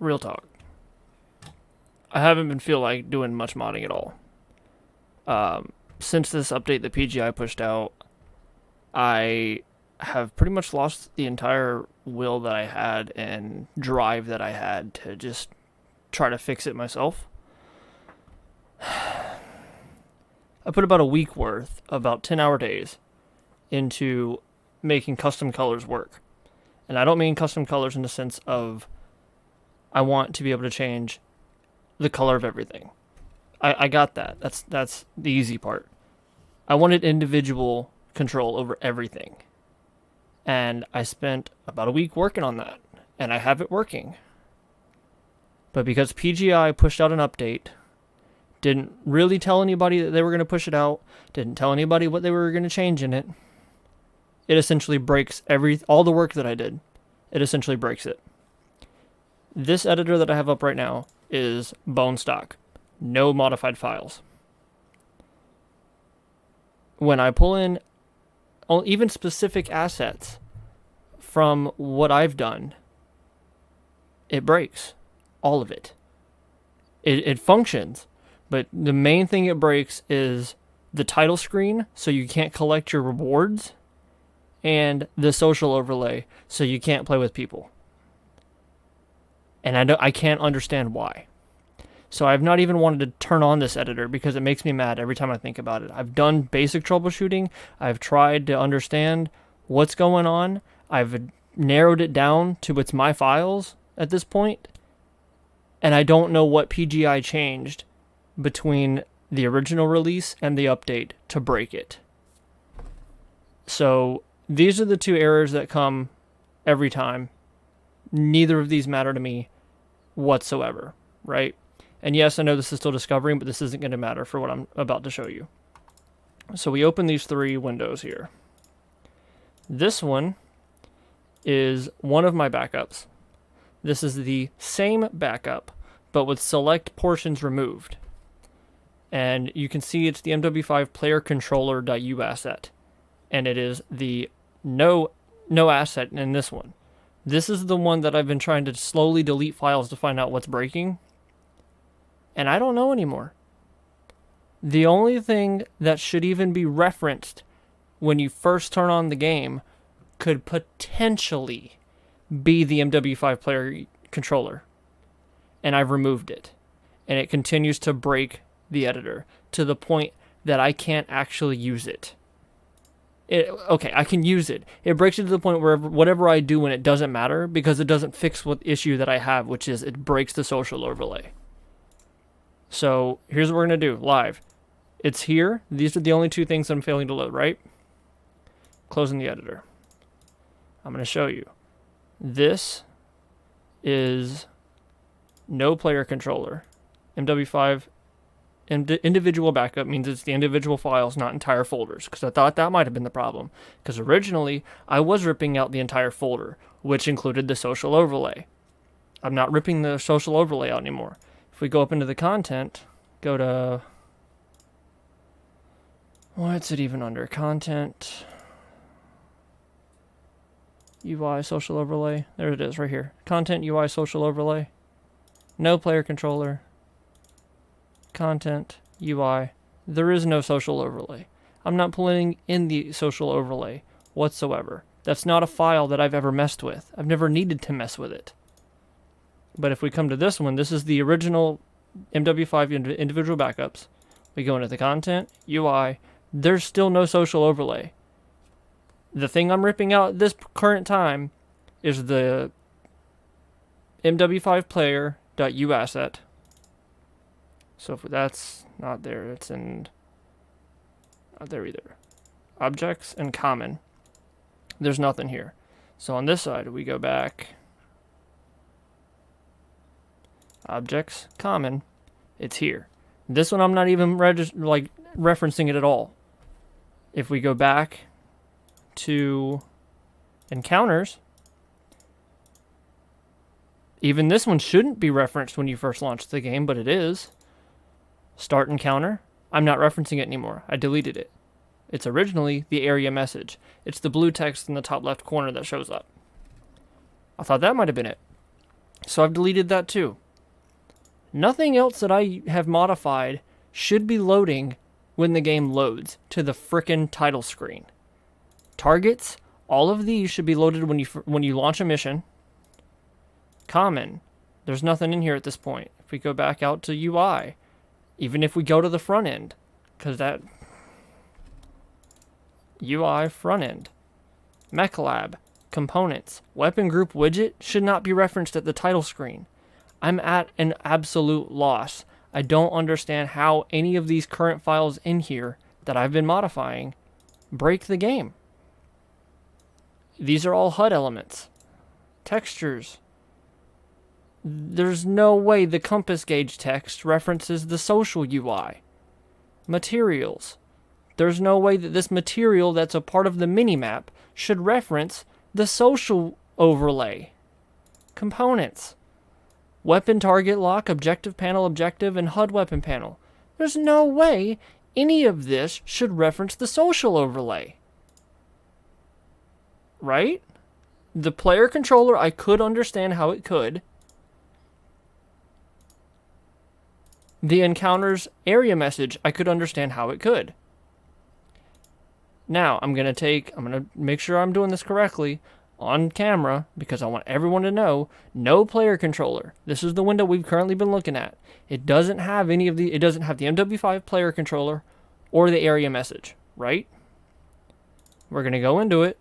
real talk. I haven't been feel like doing much modding at all. Since this update that PGI pushed out, I have pretty much lost the entire will that I had and drive that I had to just try to fix it myself. I put about a week worth, about 10-hour days, into making custom colors work. And I don't mean custom colors in the sense of I want to be able to change the color of everything. I got that. That's the easy part. I wanted individual control over everything. And I spent about a week working on that. And I have it working. But because PGI pushed out an update, didn't really tell anybody that they were going to push it out, didn't tell anybody what they were going to change in it, it essentially breaks all the work that I did. It essentially breaks it. This editor that I have up right now is bone stock. No modified files. When I pull in even specific assets from what I've done, it breaks. All of it. It functions, but the main thing it breaks is the title screen, so you can't collect your rewards, and the social overlay, so you can't play with people. And I can't understand why. So I've not even wanted to turn on this editor because it makes me mad every time I think about it. I've done basic troubleshooting. I've tried to understand what's going on. I've narrowed it down to it's my files at this point. And I don't know what PGI changed between the original release and the update to break it. So these are the two errors that come every time. Neither of these matter to me whatsoever, right? And yes, I know this is still discovering, but this isn't going to matter for what I'm about to show you. So we open these three windows here. This one is one of my backups. This is the same backup, but with select portions removed. And you can see it's the MW5 player controller.u asset. And it is the no asset in this one. This is the one that I've been trying to slowly delete files to find out what's breaking. And I don't know anymore. The only thing that should even be referenced when you first turn on the game could potentially be the MW5 player controller. And I've removed it. And it continues to break the editor to the point that I can't actually use it. Okay, I can use it. It breaks it to the point where whatever I do when it doesn't matter because it doesn't fix what issue that I have, which is it breaks the social overlay. So here's what we're going to do live. It's here. These are the only two things I'm failing to load, right? Closing the editor. I'm going to show you. This is no player controller. MW5 individual backup means it's the individual files, not entire folders, because I thought that might have been the problem. Because originally, I was ripping out the entire folder, which included the social overlay. I'm not ripping the social overlay out anymore. If we go up into the content, go to... what's it even under? Content... UI social overlay. There it is right here. Content UI social overlay. No player controller. Content UI. There is no social overlay. I'm not pulling in the social overlay whatsoever. That's not a file that I've ever messed with. I've never needed to mess with it. But if we come to this one, this is the original MW5 individual backups. We go into the content, UI. There's still no social overlay. The thing I'm ripping out at this current time is the MW5 player.u asset. So if that's not there, it's in not there either. Objects and common. There's nothing here. So on this side, we go back. Objects, common. It's here. This one I'm not even referencing it at all. If we go back to encounters, even this one shouldn't be referenced when you first launch the game, but it is. Start encounter. I'm not referencing it anymore. I deleted it. It's originally the area message. It's the blue text in the top left corner that shows up. I thought that might have been it. So I've deleted that too. Nothing else that I have modified should be loading when the game loads to the frickin' title screen. Targets, all of these should be loaded when you launch a mission. Common, there's nothing in here at this point. If we go back out to UI, even if we go to the front end, because that UI front end, Mech Lab, components, weapon group widget should not be referenced at the title screen. I'm at an absolute loss. I don't understand how any of these current files in here that I've been modifying break the game. These are all HUD elements. Textures. There's no way the compass gauge text references the social UI. Materials. There's no way that this material that's a part of the minimap should reference the social overlay. Components. Weapon target lock, objective panel objective, and HUD weapon panel. There's no way any of this should reference the social overlay. Right? The player controller, I could understand how it could. The encounter's area message, I could understand how it could. Now, I'm going to make sure I'm doing this correctly on camera because I want everyone to know, no player controller. This is the window we've currently been looking at. It doesn't have it doesn't have the MW5 player controller or the area message, right? We're going to go into it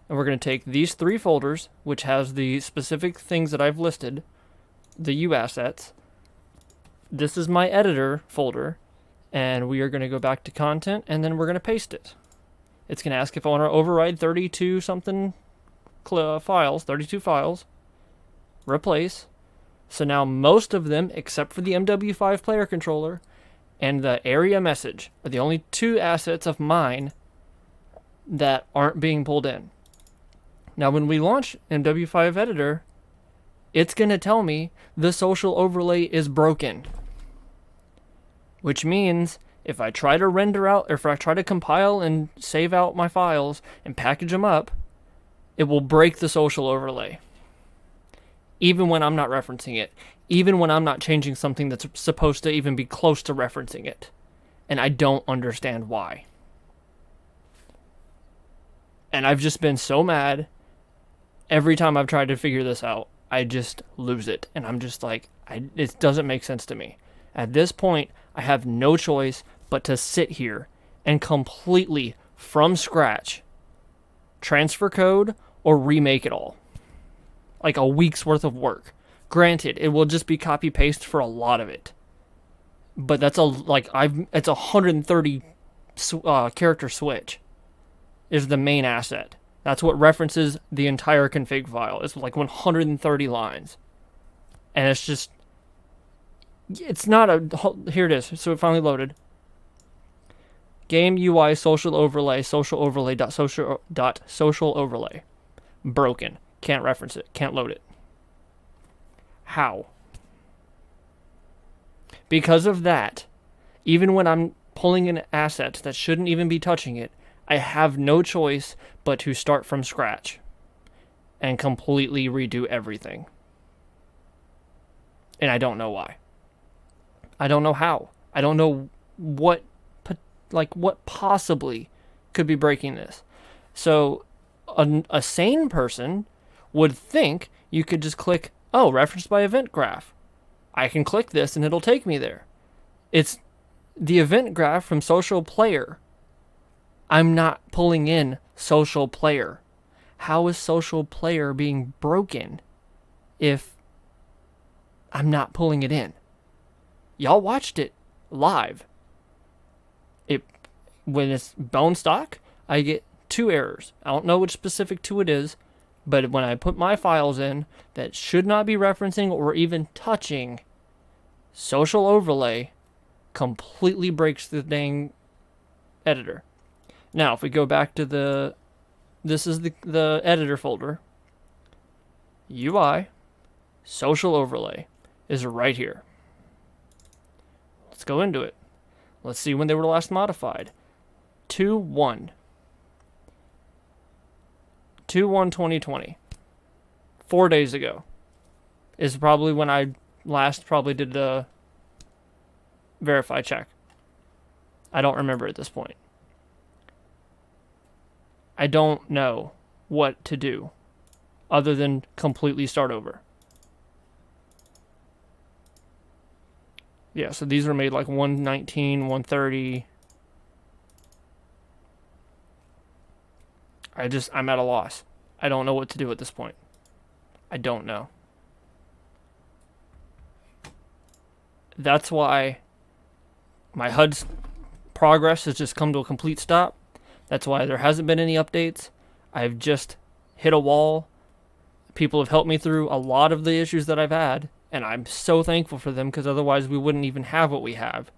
and we're going to take these 3 folders, which has the specific things that I've listed, the U assets. This is my editor folder, and we are going to go back to content, and then we're going to paste it. It's going to ask if I want to override 32 files, replace. So now most of them, except for the MW5 player controller and the area message, are the only 2 assets of mine that aren't being pulled in. Now when we launch MW5 editor, it's going to tell me the social overlay is broken. Which means if I try to render out, or if I try to compile and save out my files and package them up, it will break the social overlay. Even when I'm not referencing it. Even when I'm not changing something that's supposed to even be close to referencing it. And I don't understand why. And I've just been so mad. Every time I've tried to figure this out, I just lose it. And I'm just like, it doesn't make sense to me. At this point, I have no choice but to sit here and completely, from scratch, transfer code or remake it all. Like a week's worth of work. Granted, it will just be copy paste for a lot of it. But that's it's a 130 character switch is the main asset. That's what references the entire config file. It's like 130 lines. And it's just, it's not here it is. So it finally loaded. Game UI social overlay dot social overlay. Broken. Can't reference it. Can't load it. How? Because of that, even when I'm pulling an asset that shouldn't even be touching it, I have no choice but to start from scratch and completely redo everything. And I don't know why. I don't know how. I don't know what possibly could be breaking this. So a sane person would think you could just click, oh, referenced by event graph. I can click this and it'll take me there. It's the event graph from social player. I'm not pulling in social player. How is social player being broken if I'm not pulling it in? Y'all watched it live. When it's bone stock, I get 2 errors. I don't know which specific 2 it is, but when I put my files in that should not be referencing or even touching social overlay, completely breaks the dang editor. Now, if we go back to this is the editor folder. UI, social overlay is right here. Let's go into it. Let's see when they were last modified. 2/1/2020. 4 days ago. is probably when I last probably did the verify check. I don't remember at this point. I don't know what to do other than completely start over. Yeah, so these were made like 119, 130. I'm at a loss. I don't know what to do at this point. I don't know. That's why my HUD's progress has just come to a complete stop. That's why there hasn't been any updates. I've just hit a wall. People have helped me through a lot of the issues that I've had, and I'm so thankful for them because otherwise we wouldn't even have what we have.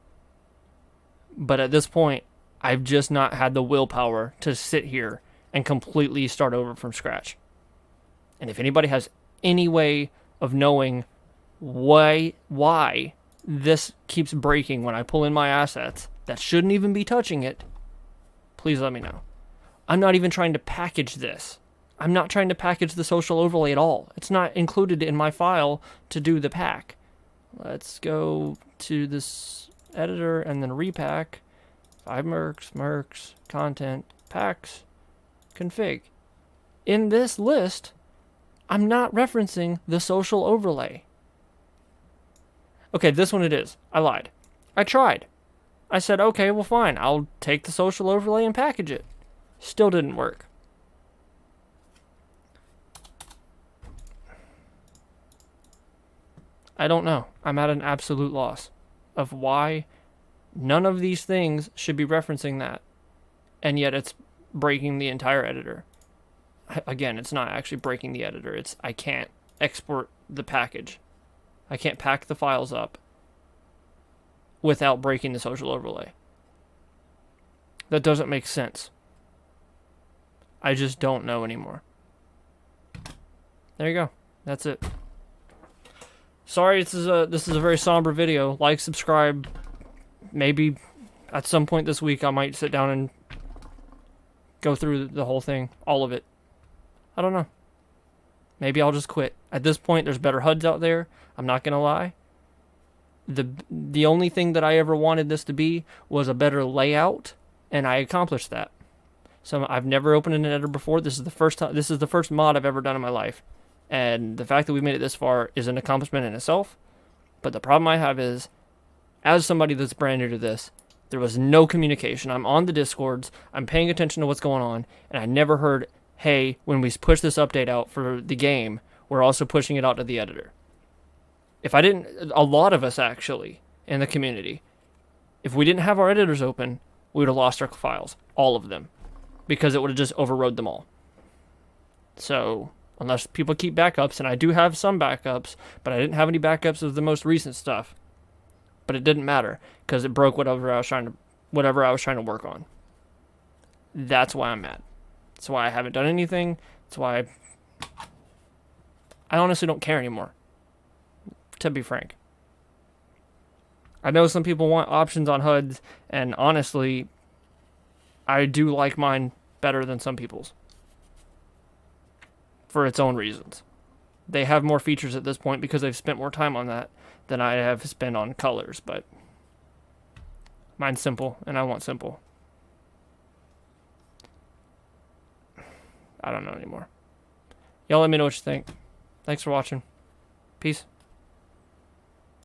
But at this point, I've just not had the willpower to sit here and completely start over from scratch. And if anybody has any way of knowing why this keeps breaking when I pull in my assets that shouldn't even be touching it, please let me know. I'm not even trying to package this. I'm not trying to package the social overlay at all. It's not included in my file to do the pack. Let's go to this editor and then repack. 5 mercs, content, packs, config. In this list, I'm not referencing the social overlay. Okay, this one it is. I lied. I tried. I said, okay, well fine. I'll take the social overlay and package it. Still didn't work. I don't know. I'm at an absolute loss of why none of these things should be referencing that. And yet it's breaking the entire editor. Again, it's not actually breaking the editor. It's I can't export the package. I can't pack the files up without breaking the social overlay. That doesn't make sense. I just don't know anymore. There you go. That's it. Sorry, this is a very somber video. Like, subscribe. Maybe at some point this week I might sit down and go through the whole thing, all of it. I don't know. Maybe I'll just quit. At this point, there's better HUDs out there. I'm not gonna lie. The only thing that I ever wanted this to be was a better layout, and I accomplished that. So I've never opened an editor before. This is the first time. This is the first mod I've ever done in my life, and the fact that we made it this far is an accomplishment in itself. But the problem I have is, as somebody that's brand new to this, there was no communication. I'm on the Discords. I'm paying attention to what's going on, and I never heard, hey, when we push this update out for the game, we're also pushing it out to the editor. If I didn't, a lot of us actually in the community, if we didn't have our editors open, we would have lost our files, all of them, because it would have just overrode them all. So unless people keep backups, and I do have some backups, but I didn't have any backups of the most recent stuff. But it didn't matter because it broke whatever I was trying to work on. That's why I'm mad. That's why I haven't done anything. That's why I honestly don't care anymore, to be frank. I know some people want options on HUDs, and honestly, I do like mine better than some people's for its own reasons. They have more features at this point because they've spent more time on that than I have spent on colors, but mine's simple, and I want simple. I don't know anymore. Y'all let me know what you think. Thanks for watching. Peace.